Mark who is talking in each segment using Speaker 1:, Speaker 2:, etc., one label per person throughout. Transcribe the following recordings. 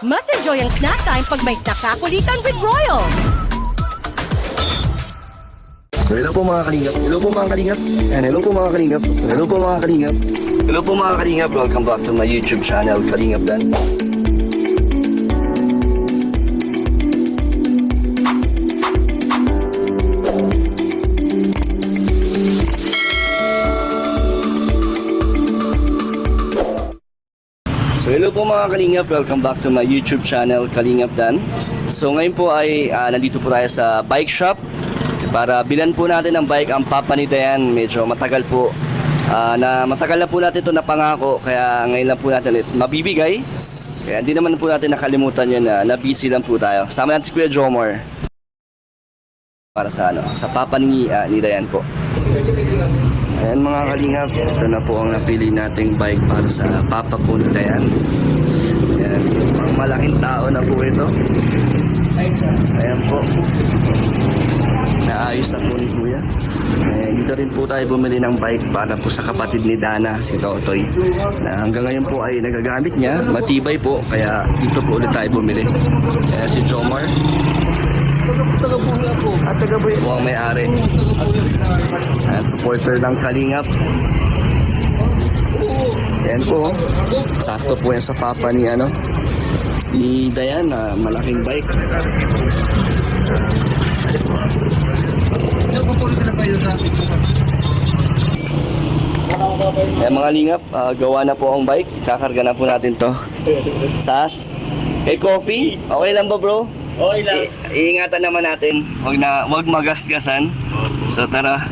Speaker 1: Mas enjoy ang snack time pag may snack kakulitan with Royal.
Speaker 2: So, hello po mga kalingap. Hello po mga kalingap. And hello po mga kalingap. Hello po mga kalingap. Hello po mga kalingap. Welcome back to my YouTube channel, Kalingap Dan. So hello po mga Kalingap, welcome back to my YouTube channel, Kalingap Dan. So ngayon po ay nandito po tayo sa bike shop para bilan po natin ng bike ang Papa ni Dayan. Medyo matagal po, matagal na po natin ito napangako, kaya ngayon lang po natin mabibigay. Kaya hindi naman po natin nakalimutan yun na busy lang po tayo. Sama natin si Kuya Jomar para sa Papa ni Dayan po. Ayan mga Kalingap, ito na po ang napili nating bike para sa Papa po ni Dayan. Ayan, pang malaking tao na po ito. Ayan po, naayos na po ni Kuya. Ayan, dito rin po tayo bumili ng bike para po sa kapatid ni Dana, si Totoy, na hanggang ngayon po ay nagagamit niya, matibay po, kaya dito po ulit tayo bumili. Ayan si Jomar. Taga-Buya po ang may-ari. Supporter ng Kalingap. Ayan po, sakto po yan sa Papa ni ni Dayan, malaking bike. Ayan mga Lingap, gawa na po ang bike. Kakarga na po natin to. SAS. Hey coffee, okay lang ba bro?
Speaker 3: Okay lang.
Speaker 2: Iingatan naman natin. Wag magasgasan. So tara.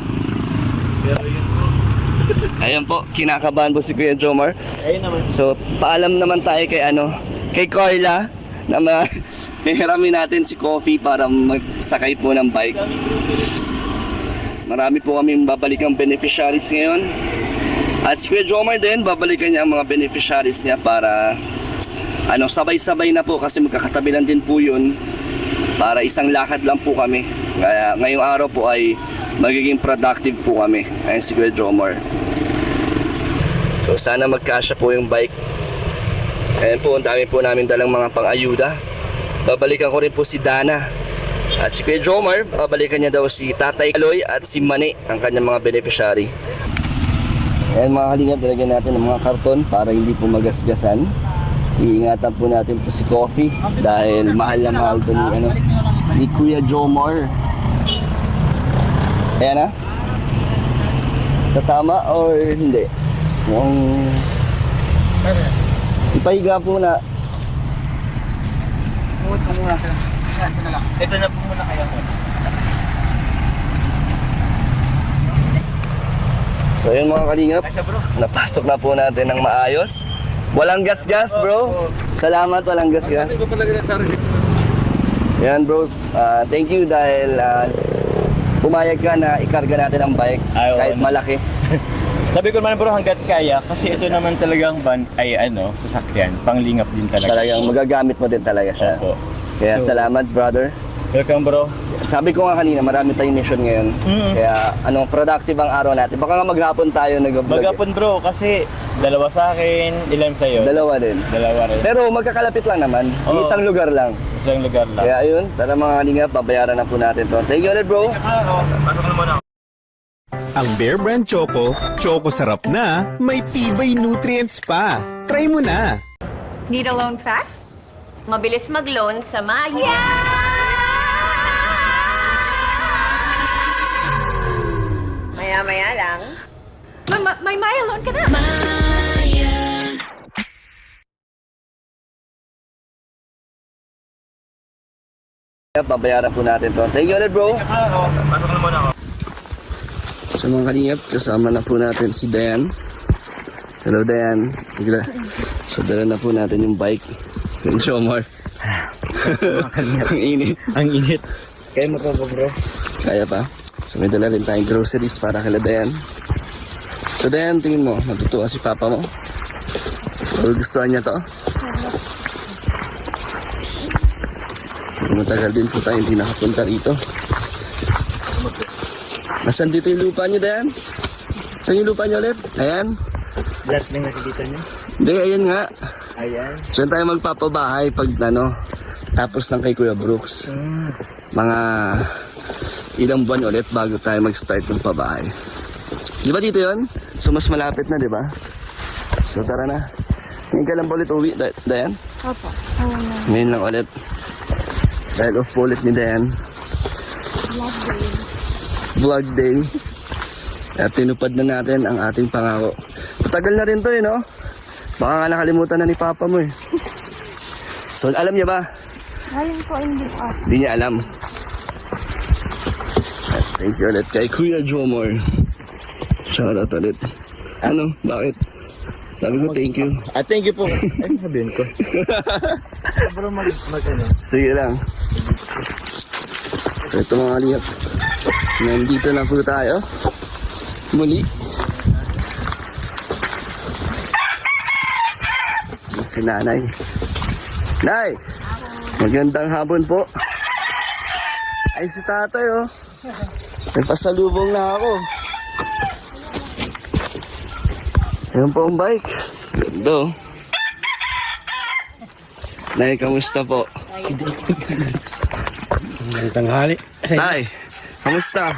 Speaker 2: Ayan po, kinakabahan po si Kuya Jomar.
Speaker 3: Ayun naman.
Speaker 2: So paalam naman tayo kay Carla na hihiramin natin si Coffee para magsakay po ng bike. Marami po kami babalikan beneficiaries ngayon. At si Kuya Jomar din, babalikan niya ang mga beneficiaries niya para sabay-sabay na po kasi magkakatabi lang din po yun para isang lakad lang po kami. Kaya ngayong araw po ay magiging productive po kami. Ayun si Kuya Jomar. So sana magkasya po yung bike. Ayan po, ang dami po namin dalang mga pang-ayuda. Babalikan ko rin po si Dana. At si Kuya Jomar, babalikan niya daw si Tatay Kaloy at si Mane, ang kanyang mga beneficiary. Ayan mga Kalingap, nilagyan natin ng mga karton para hindi po magasgasan. Iingatan po natin po si Coffee dahil mahal na mahal po ni Kuya Jomar. Ayan na. Tatama or hindi? Mukhang ipahiga po na.
Speaker 3: Ito na po muna kaya po.
Speaker 2: So yun mga Kalingap, napasok na po natin ng maayos. Walang gas-gas bro. Salamat, walang gas-gas. Yan bros, thank you dahil pumayag ka na ikarga natin ang bike kahit malaki.
Speaker 3: Sabi ko naman bro, hanggat kaya, kasi ito naman talagang van ay sasakyan, panglingap din talaga.
Speaker 2: Talagang magagamit mo din talaga siya.
Speaker 3: Opo.
Speaker 2: Kaya salamat brother.
Speaker 3: Welcome bro.
Speaker 2: Sabi ko nga kanina, marami tayong mission ngayon. Kaya productive ang araw natin. Baka nga maghapon tayo nag-vlog.
Speaker 3: Maghapon bro, kasi dalawa sa akin, ilan sa'yo?
Speaker 2: Dalawa din.
Speaker 3: Dalawa rin.
Speaker 2: Pero magkakalapit lang naman.
Speaker 3: Oo.
Speaker 2: Isang lugar lang.
Speaker 3: Isang lugar lang.
Speaker 2: Kaya ayun, tara mga Kalingap, babayaran na po natin to. Thank you ulit bro.
Speaker 3: Pasok na muna.
Speaker 4: Ang Bear Brand Choco, choco sarap na, may tibay nutrients pa. Try mo na!
Speaker 5: Need a loan fast? Mabilis mag-loan sa Maya! Maya-maya lang. May Maya loan ka na!
Speaker 2: Babayaran po natin to. Thank you ulit bro.
Speaker 3: Pasok na muna ako.
Speaker 2: So mga Kalingap, kasama na po natin si Dayan. Hello Dayan. So dala na po natin yung bike. Yung Jomar. Ang init.
Speaker 3: Ang init.
Speaker 2: Kaya mo pa bro? Kaya pa. So may dala rin tayong groceries para kay Dayan. So Dayan, tingin mo, matutuwa si Papa mo? O gustuhan niya to? Matagal din po tayo hindi nakapunta rito. Nasaan dito yung lupa nyo, Dayan? Saan yung lupa nyo ulit? Ayan.
Speaker 3: Lahat ng nakikita niyo?
Speaker 2: Hindi, ayan nga.
Speaker 3: Ayan.
Speaker 2: So, tayo magpapabahay pag tapos ng kay Kuya Brooks. Mga ilang buwan ulit bago tayo mag-start ng pabahay. Di ba dito yon? So, mas malapit na, di ba? So, tara na. Ngayon ka lang ba ulit uwi, Dayan?
Speaker 5: Opo.
Speaker 2: Ngayon lang ulit. Dahil off po ulit ni Dayan. Vlog day. At tinupad na natin ang ating pangako. Tagal na rin to no? Baka nga nakalimutan na ni Papa mo So, alam niya ba?
Speaker 5: Ngayon po, hindi po.
Speaker 2: Hindi niya alam. At thank you ulit kay Kuya Jomor. Shoutout ulit. Ano? Bakit? Sabi ko thank you.
Speaker 3: Thank you po. Ay, sabihin ko. Bro, ano?
Speaker 2: Sige lang. So, ito mga kalingap. Nandito na po tayo. Muli. Si Nanay. Nay! Magandang hapon po. Ay, si Tatay Nagpasalubong na ako. Ayan po ang bike. Ganda Nay, kamusta po?
Speaker 6: Magandang hali.
Speaker 2: Tay, kamusta?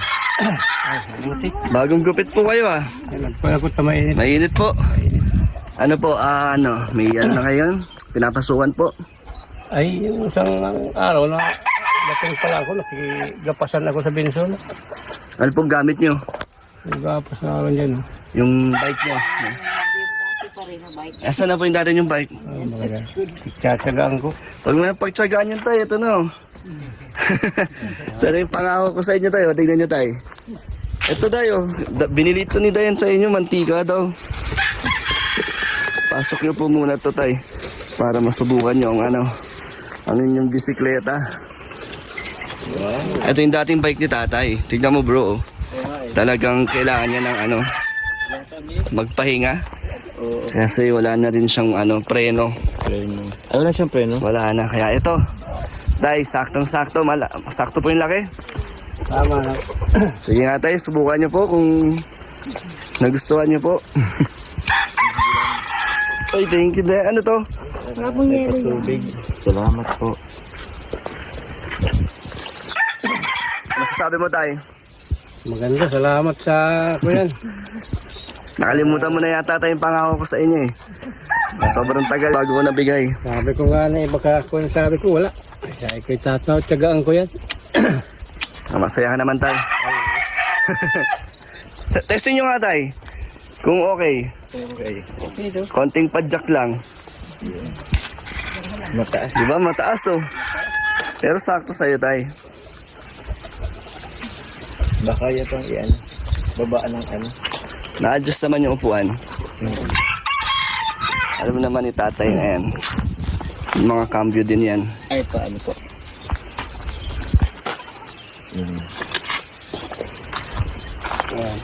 Speaker 2: Bagong gupit po kayo
Speaker 6: Ako mainit.
Speaker 2: Mainit po. Ano po, may na ngayon? Pinapasukan po.
Speaker 6: Ay, yung isang araw na dating pala ako, nakigapasan ako sa Benson.
Speaker 2: Ano pong gamit nyo?
Speaker 6: Nagapas na ako dyan.
Speaker 2: Yung bike nyo? Asan na po yung dati yung bike?
Speaker 6: Tsatsagaan ko.
Speaker 2: Pag may pagtsagaan yun tayo, ito no. Pero yung pangako ko sa inyo tayo, tignan nyo tayo. Ito tayo, binili ito ni Dayan sa inyo, mantika daw. Pasok nyo po muna ito tayo, para masubukan nyo ang inyong bisikleta. Ito yung dating bike ni tatay. Tignan mo bro, talagang kailangan niya ng magpahinga. Kasi wala na rin siyang preno.
Speaker 3: Ay, wala siyang preno?
Speaker 2: Wala na, kaya ito. Tay, saktong-sakto, sakto po yung laki.
Speaker 6: Tama na.
Speaker 2: Sige nga tayo, subukan nyo po kung nagustuhan nyo po. Ay, thank you. Ano to?
Speaker 5: Wala pong yelo yan.
Speaker 3: Tubig. Salamat po.
Speaker 2: Masasabi mo tayo?
Speaker 6: Maganda, salamat sa kuyan.
Speaker 2: Nakalimutan mo na yata tayong pangako ko sa inyo Sobrang tagal bago ko nabigay.
Speaker 6: Sabi ko nga na baka kuyan, sabi ko wala. Sabi ko itataw, tsagaan ko yan.
Speaker 2: Masaya ka naman tayo. Testing nyo nga tayo. Kung okay. Konting padjak lang.
Speaker 3: Mataas.
Speaker 2: Diba? Mataas Pero sakto sa'yo tayo.
Speaker 3: Baka yatong babaan ng
Speaker 2: Na-adjust naman yung upuan. Alam mo naman ni tatay na yan. Yung mga cambio din yan.
Speaker 3: Ay, paano po?
Speaker 2: Ayan.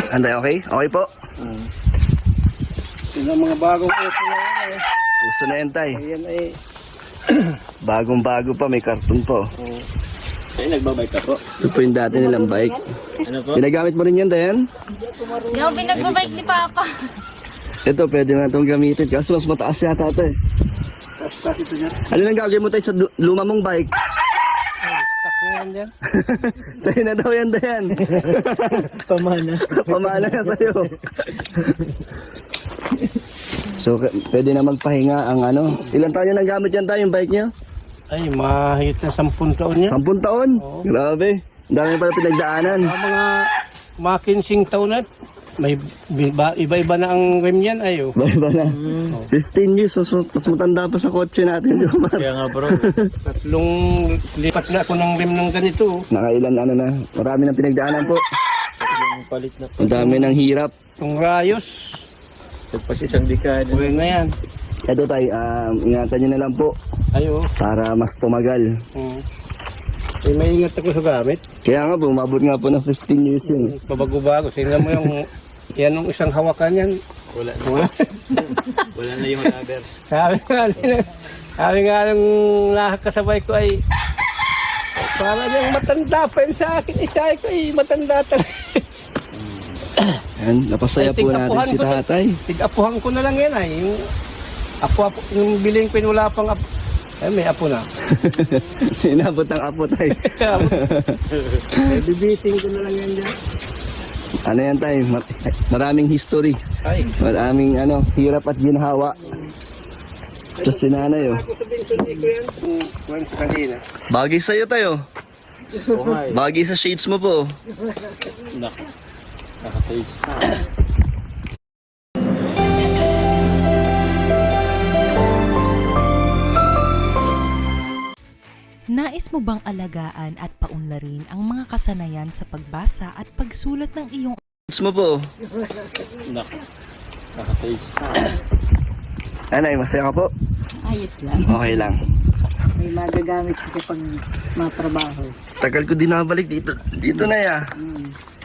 Speaker 2: Anday, okay? Okay po?
Speaker 6: Sino mga bagong uso na yan
Speaker 2: Gusto na yan tay.
Speaker 6: Ayan ay
Speaker 2: Bagong-bago pa, may karton po.
Speaker 3: Ay, nagbabike ka po?
Speaker 2: Ito po yung dati nilang bike.
Speaker 3: Ano po?
Speaker 2: Ginagamit mo rin yan, Dayan?
Speaker 5: Yung pinagbabike ni Papa.
Speaker 2: Ito, pwede na itong gamitin. Kasi mas mataas yata ito Ano nang gagawin mo tayo sa luma mong bike?
Speaker 6: tak na yan dyan.
Speaker 2: Sa'yo na daw yan, Dayan.
Speaker 3: Pamana.
Speaker 2: Pamana na sa'yo. So, pwede na magpahinga ang Ilan taon nyo nang gamit yan tayo, yung bike niya?
Speaker 6: Ay, mahigit na 10 taon yan.
Speaker 2: 10 taon?
Speaker 6: Oo.
Speaker 2: Grabe. Ang dami pala pinagdaanan.
Speaker 6: Mga 15 taon na. May iba-iba na ang rim yan. Ayo.
Speaker 2: Iba na. 15 years, mas matanda pa sa kotse natin, Jomar.
Speaker 3: Kaya nga bro.
Speaker 6: Tatlong lipat na ako ng rim ng ganito.
Speaker 2: Nakailan na. Marami ng pinagdaanan po.
Speaker 3: Yung palit na po.
Speaker 2: Ang dami ng hirap.
Speaker 6: Itong rayos.
Speaker 3: Tapos isang dekada.
Speaker 6: Uwi na yan.
Speaker 2: Ito tayo, ingatan nyo na lang po
Speaker 6: Ayo.
Speaker 2: para mas tumagal.
Speaker 6: Eh, may ingat ako sa gamit.
Speaker 2: Kaya nga po, umabot nga po ng 15 years yun.
Speaker 6: Babago-bago. Tingnan mo yung yan yung isang hawakan yan.
Speaker 3: Wala na. Wala na yung rubber.
Speaker 6: Sabi nga yung lahat kasabay ko ay Para niyang matanda pa yun sa akin. Isa ko matanda talaga.
Speaker 2: Yan, napasaya po natin si tatay.
Speaker 6: Tig-apuhan ko na lang yan ay. Yung apo, yung biling ko yun, wala pang apo. Ay, may apo na.
Speaker 2: Sinabot ang apo tayo.
Speaker 6: Bibiting ko na lang yan dyan.
Speaker 2: Ano yan tayo? Maraming history.
Speaker 6: Ay.
Speaker 2: Maraming hirap at ginhawa. Tapos si nanay
Speaker 6: Ako sabihin ko yan. Kwento kanina.
Speaker 2: Bagay sa'yo tayo. Bagay sa shades mo po.
Speaker 3: Naka-sage.
Speaker 7: Nais mo bang alagaan at paunlarin ang mga kasanayan sa pagbasa at pagsulat ng iyong
Speaker 2: Shades mo po.
Speaker 3: Naka-sage.
Speaker 2: Nanay, masaya ka po?
Speaker 8: Ayos lang.
Speaker 2: Okay lang.
Speaker 8: May magagamit kasi pag matrabaho.
Speaker 2: Tagal ko din nakabalik dito. Dito na ya.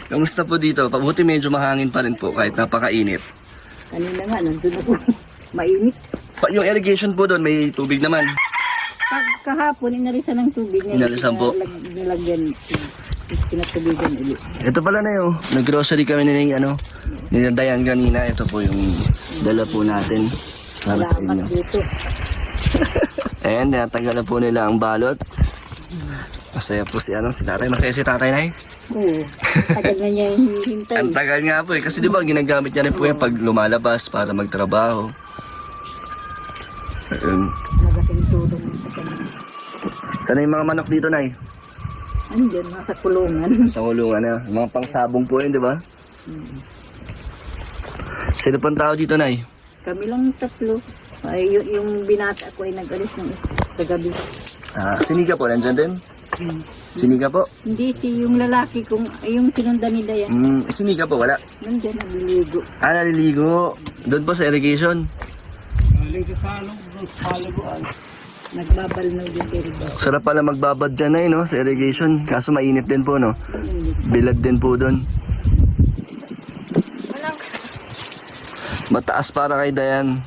Speaker 2: Kamusta po dito? Pabuti medyo mahangin pa rin po kahit napakainit.
Speaker 8: Kanina nga, nandun ako. Mainit.
Speaker 2: Yung irrigation po doon, may tubig naman.
Speaker 8: Pag kahapon, inalisan ng tubig.
Speaker 2: Inalisan po.
Speaker 8: Nilagyan. Pinatubigan ulit.
Speaker 2: Ito pala na yun. Nag-grocery kami ni Dayan kanina. Ito po yung dala po natin para sa inyo.
Speaker 8: Salamat dito.
Speaker 2: Ayan, natanggal na po nila ang balot. Masaya po si tatay. Masaya si tatay na eh.
Speaker 8: Oo. Tagal na niya hinihintay.
Speaker 2: Ang tagal nga po eh. Kasi di ba ginagamit niya rin po yan pag lumalabas para magtrabaho. Ayun.
Speaker 8: Nagating tulong sa kanya.
Speaker 2: Sana yung mga manok dito, Nay?
Speaker 8: Andyan, nasa kulungan.
Speaker 2: Sa kulungan na. Mga pangsabong po yun, di ba? Sino pang tao dito, Nay?
Speaker 8: Kami lang tatlo. Ay, yung binata ko ay nag-alis ng kagabi.
Speaker 2: Sinika po, nandyan din? Sinika po?
Speaker 8: Hindi, yung lalaki kong, yung sinundan ni Dayan.
Speaker 2: Sinika po, wala.
Speaker 8: Nandyan, nagliligo.
Speaker 2: Naliligo. Doon po sa irrigation.
Speaker 6: Galing sa salong, sa paliguan.
Speaker 8: Nagbabalnaw din kay Riba.
Speaker 2: Sarap pala magbabad dyan, Nay, no? Sa irrigation. Kaso mainit din po, no? Bilad din po doon. Mataas para kay Dayan.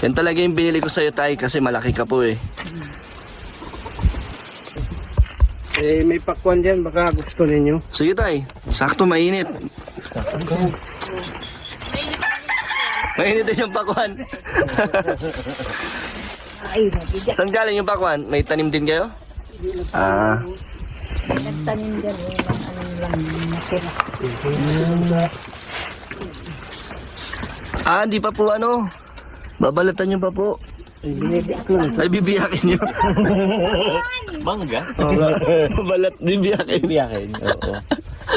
Speaker 2: Yan talaga yung binili ko sa'yo, Tay, kasi malaki ka po eh.
Speaker 6: Eh, may pakwan dyan, baka gusto ninyo.
Speaker 2: Sige, Tay. Sakto mainit. Mainit din yung pakwan.
Speaker 8: Ay, nabigat.
Speaker 2: Saan galing yung pakwan? May tanim din kayo?
Speaker 8: Nagtanim dyan, ano lang, natira.
Speaker 2: Hindi pa po babalatan nyo pa po. Ay, bibiyakin nyo.
Speaker 3: Mangga?
Speaker 2: Balat, bibiyakin.
Speaker 3: Biyakin, oo.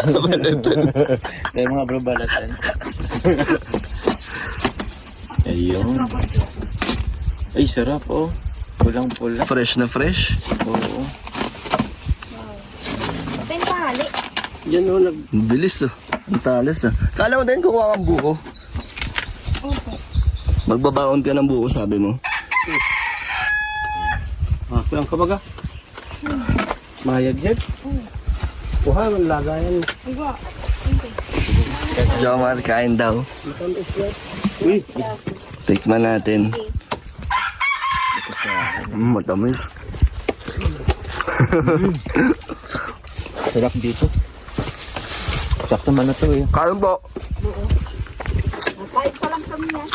Speaker 2: Balatan.
Speaker 3: May mga bro balatan. Ayun. Ay, sarap oh. Pulang-pula.
Speaker 2: Fresh na fresh.
Speaker 3: Oo.
Speaker 6: Yan o,
Speaker 2: Bilis Ang talas Kala mo din kukuha kang buko. Magbabaon ka ng buko, sabi mo.
Speaker 6: kulang ka baga. Mayag yan. Kuha, ang lagayan.
Speaker 2: Jomar, kain daw.
Speaker 6: Uy,
Speaker 2: Tikman natin. Matamis.
Speaker 3: Sarap dito. Sakto man na to eh.
Speaker 2: Kain po.
Speaker 8: Kahit pa lang kami yan.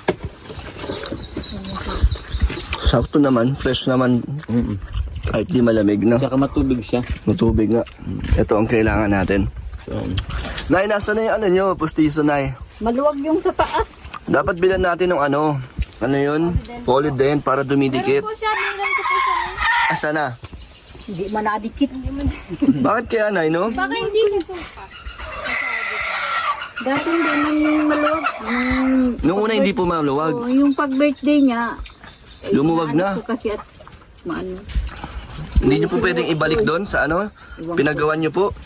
Speaker 2: Sakto naman, fresh naman. Kahit di malamig na.
Speaker 3: Saka matubig siya.
Speaker 2: Matubig nga. Ito ang kailangan natin.
Speaker 3: So,
Speaker 2: Nay, nasa na yung nyo? Pustiso, Nay.
Speaker 8: Maluwag yung sa taas.
Speaker 2: Dapat bilan natin ng ano yun? Polydent para dumidikit. Asa na?
Speaker 8: Hindi man nadikit.
Speaker 2: Bakit kaya, Nay, no?
Speaker 5: Baka hindi nasuka.
Speaker 8: Dati hindi nang maluwag.
Speaker 2: Nung una hindi po maluwag.
Speaker 8: Yung pag-birthday niya.
Speaker 2: Lumuwag na.
Speaker 8: Ko kasi at maano.
Speaker 2: Hindi nyo po pwedeng ibalik doon sa pinagawa nyo po.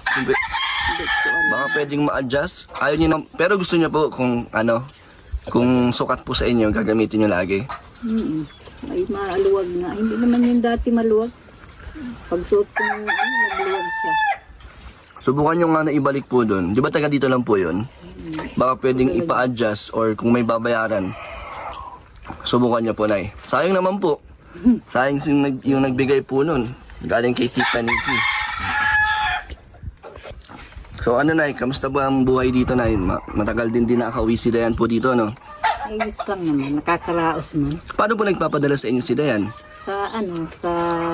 Speaker 2: Baka pwedeng ma-adjust. Ayaw nyo na, pero gusto nyo po kung kung sukat po sa inyo, gagamitin nyo lagi.
Speaker 8: Ay maluwag na. Hindi naman yung dati maluwag. Pagsuot ko ng magluwag siya.
Speaker 2: Subukan nyo nga na ibalik po doon. Di ba taga dito lang po yun? Baka pwedeng ipa-adjust or kung may babayaran. Subukan nyo po, Nay. Sayang naman po. Sayang yung nagbigay po nun. Galing kay Tita Nikki. So ano Nay, kamusta ba ang buhay dito Nay? Matagal din nakakauwi si Dayan po dito, no?
Speaker 8: Ayos lang naman, nakakaraos man.
Speaker 2: Paano po nagpapadala sa inyo si Dayan?
Speaker 8: Sa sa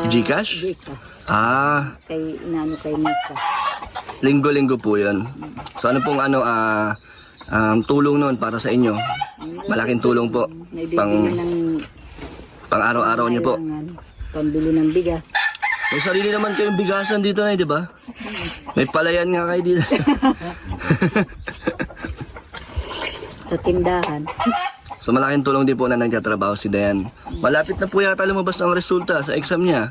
Speaker 2: Gcash?
Speaker 8: Gcash.
Speaker 2: Ah,
Speaker 8: Kay kay Mika.
Speaker 2: linggo-linggo po yun. So ano pong tulong nun para sa inyo? Malaking tulong po.
Speaker 8: Naibibili ng
Speaker 2: Pang araw-araw niyo po.
Speaker 8: kailangan, pambili ng bigas.
Speaker 2: May sarili naman kayong bigasan dito Nay, di ba? May palayan nga kayo dito.
Speaker 8: Sa tindahan.
Speaker 2: So malaking tulong din po na nagtatrabaho si Dayan. Malapit na po yata lumabas ang resulta sa exam niya.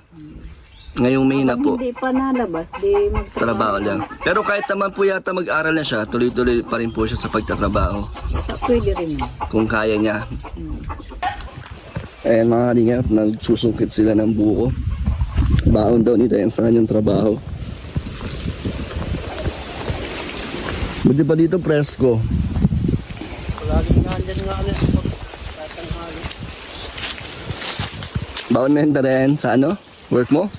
Speaker 2: Ngayong May na po.
Speaker 8: Hindi pa nalabas, di
Speaker 2: Trabaho lang. Pero kahit naman po yata mag-aral na siya, tuloy-tuloy pa rin po siya sa pagtatrabaho.
Speaker 8: Pwede rin.
Speaker 2: Kung kaya niya. Ayan mga kalingap, nagsusungkit sila ng buko. Baon daw ni Dayan sa kanyang trabaho. Buti pa dito presko.
Speaker 6: Laging nandyan nga ulit. Tatanghali.
Speaker 2: Baon mo yun Dayan sa work mo?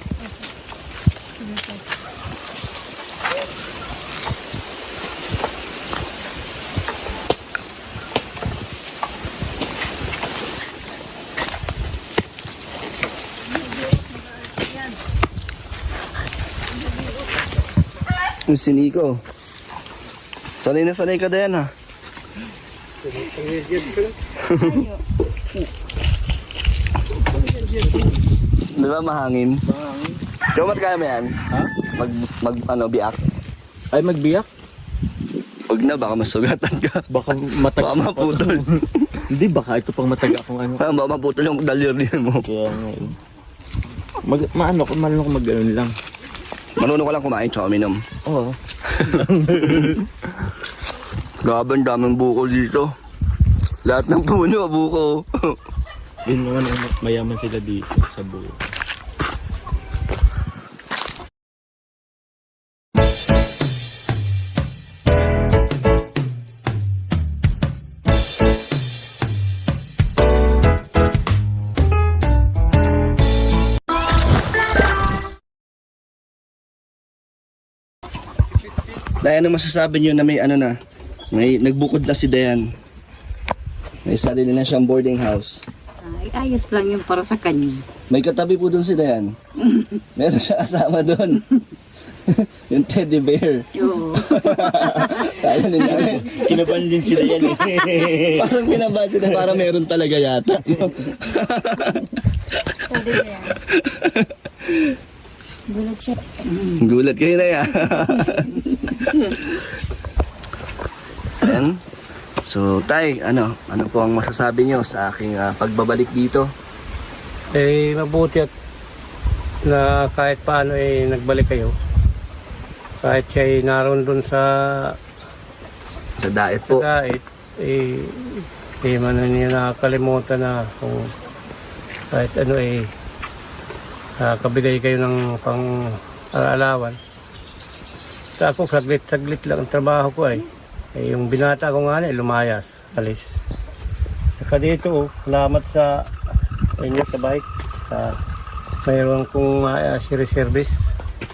Speaker 2: Yung si Nico. Sanay na sanay ka Dayan ha. Di ba mahangin? Mahangin. Ikaw ba't kaya mo yan?
Speaker 3: Ha?
Speaker 2: Biak?
Speaker 3: Ay, magbiyak?
Speaker 2: Huwag na, baka masugatan ka.
Speaker 3: Baka mataga.
Speaker 2: Baka maputol.
Speaker 3: Hindi, baka ito pang mataga kung ano.
Speaker 2: Baka maputol yung daliri mo.
Speaker 3: Kaya nga eh. Marunong ko mag-ganon lang.
Speaker 2: Marunong ko lang kumain tsaka uminom.
Speaker 3: Oo.
Speaker 2: Grabe, ang daming buko dito. Lahat ng puno, buko.
Speaker 3: Yun naman, mayaman sila dito sa buo.
Speaker 2: Dayan, ano masasabi niyo na may may nagbukod na si Dayan? May sarili na siyang boarding house.
Speaker 8: Ay, ayos lang yun para sa kanya.
Speaker 2: May katabi po doon si Dayan. Meron siya kasama doon. Yung teddy bear.
Speaker 8: Oo.
Speaker 2: Kaya nila.
Speaker 3: Kinabahan din sila yan eh.
Speaker 2: Parang binabadyo na parang meron talaga yata.
Speaker 8: Gulat siya.
Speaker 2: Gulat kayo na yan. Ayan. So, Tay, ano po ang masasabi niyo sa aking pagbabalik dito?
Speaker 6: Mabuti at na kahit paano nagbalik kayo. Kahit siya naroon dun sa
Speaker 2: Sa daet po.
Speaker 6: dait, di man na niya nakakalimutan na kung kahit kabigay kayo ng pang-alawan. Sa ako, saglit lang ang trabaho ko yung binata ko nga lumayas, alis. Saka dito, salamat sa inyo sa bike. Mayroon kong service.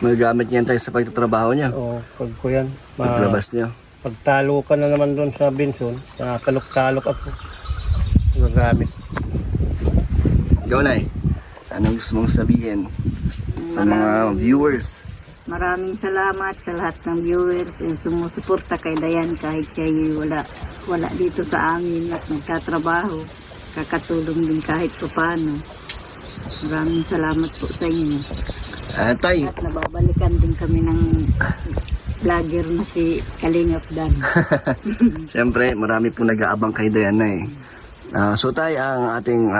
Speaker 2: May gamit niyan tayo sa pagtatrabaho niya.
Speaker 6: O pag ko yan.
Speaker 2: Paglabas niya.
Speaker 6: Pagtalo ka na naman doon sa Binson, kalok-kalok ako. Gagamit.
Speaker 2: Ikaw, Nay. Anong gusto mong sabihin sa mga viewers?
Speaker 8: Maraming salamat sa lahat ng viewers yung sumusuporta kay Dayan kahit siya wala dito sa amin at nagtatrabaho. Kakatulong din kahit paano. Maraming salamat po sa inyo.
Speaker 2: Tay.
Speaker 8: At nababalikan din kami ng vlogger na si Kalingap Dan.
Speaker 2: Siyempre, marami po nag-aabang kay Diana So Tay, ang ating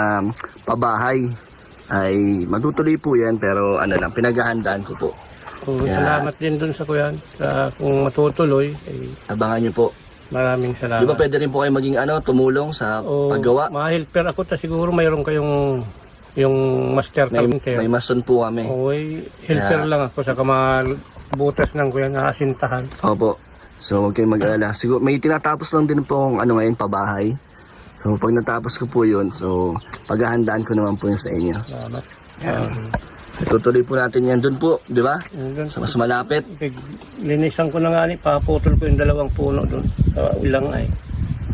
Speaker 2: pabahay ay matutuloy po yan pero pinaghahandaan ko po.
Speaker 6: Salamat din dun sa kuyan. Kung matutuloy,
Speaker 2: Abangan niyo po.
Speaker 6: maraming salamat.
Speaker 2: Di ba pwede rin po kayo maging tumulong sa paggawa?
Speaker 6: Ma-helper ako siguro mayroon kayong yung master carpenter.
Speaker 2: May mason po kami.
Speaker 6: Helper lang ako sa butas ng kuyan na asintahan.
Speaker 2: Opo. So huwag kayong mag-alala. Siguro may tinatapos lang din po ngayon pabahay. So So pag natapos ko po yun, so paghahandaan ko naman po yun sa inyo.
Speaker 6: Salamat.
Speaker 2: So tutuloy po natin yan dun po, di ba?
Speaker 6: Doon,
Speaker 2: Sa mas malapit.
Speaker 6: linisan ko na nga ni, paputol ko yung 2 puno doon sa ulang ay.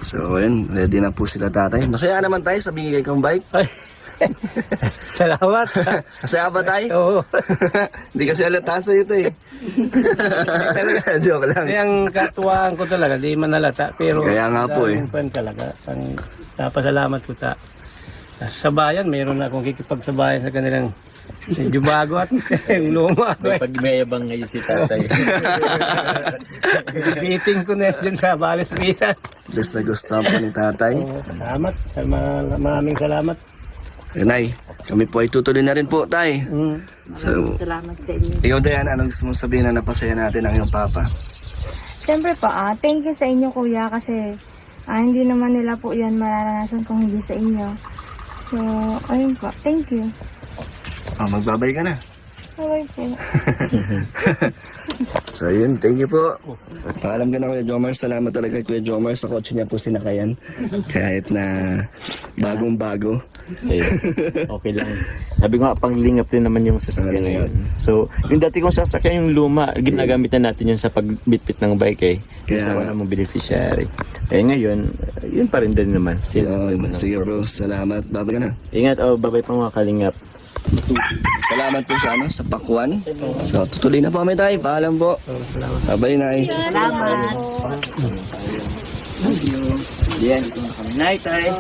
Speaker 2: So ayun, ready na po sila tatay. Masaya naman tayo sa binigay kong bike.
Speaker 6: Ay. Salamat.
Speaker 2: Masaya ba tayo?
Speaker 6: Oo.
Speaker 2: Hindi kasi halata sa'yo ito eh. Joke lang.
Speaker 6: Kaya ang katuwaan ko talaga, di manalata. Pero
Speaker 2: Kaya nga po eh.
Speaker 6: Talaga. Napasalamat ko sa bayan, mayroon na akong kikipagsabayan sa kanilang medyo bago at yung luma.
Speaker 3: May pagmayabang ngayon si tatay.
Speaker 6: Meeting ko na dyan sa Balis Bisan.
Speaker 2: Bless na gusto po ni tatay.
Speaker 6: Salamat. Maraming salamat.
Speaker 2: Nay, kami po ay tutuloy na rin po, tay. So,
Speaker 8: Salamat sa inyo.
Speaker 2: ikaw Dayan, anong gusto mong sabihin na napasaya natin ang iyong papa?
Speaker 5: Siyempre po, thank you sa inyo kuya kasi hindi naman nila po yan mararanasan kung hindi sa inyo. So, ayun po. Thank you.
Speaker 2: Magbabay ka na.
Speaker 5: Bye po.
Speaker 2: So yun, thank you po. Paalam ka na Kuya Jomar. Salamat talaga kay Kuya Jomar. Sa kotse niya po sinakayan. Kahit na bagong-bago.
Speaker 3: Okay lang. Sabi ko nga, panglingap din naman yung sasakyan na yun. So, yung dati kong sasakyan, yung luma, ginagamit na natin yun sa pagbitbit ng bike eh.
Speaker 2: Kaya
Speaker 3: Kaya
Speaker 2: nga.
Speaker 3: wala mong beneficiary. Eh ngayon, yun pa rin din naman.
Speaker 2: Yun, sige bro, salamat. Babay ka na.
Speaker 3: Ingat, babay pa mga kalingap.
Speaker 2: Salamat po sa sa pakuan. So tutuloy na po kami tayo. Paalam po. Babay na eh.
Speaker 8: Salamat.
Speaker 3: Yan, ito na kami. Night, tay.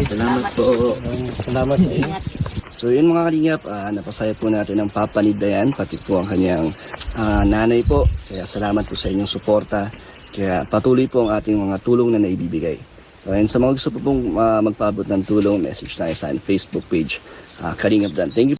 Speaker 3: Salamat po.
Speaker 6: Salamat.
Speaker 2: So yun mga kalingap, napasaya po natin ang papa ni Dayan, pati po ang kanyang nanay po. Kaya salamat po sa inyong suporta. Kaya patuloy po ang ating mga tulong na naibibigay. So ayun, sa mga gusto po pong magpaabot ng tulong, message tayo sa Facebook page, Kalingap Dan. Thank you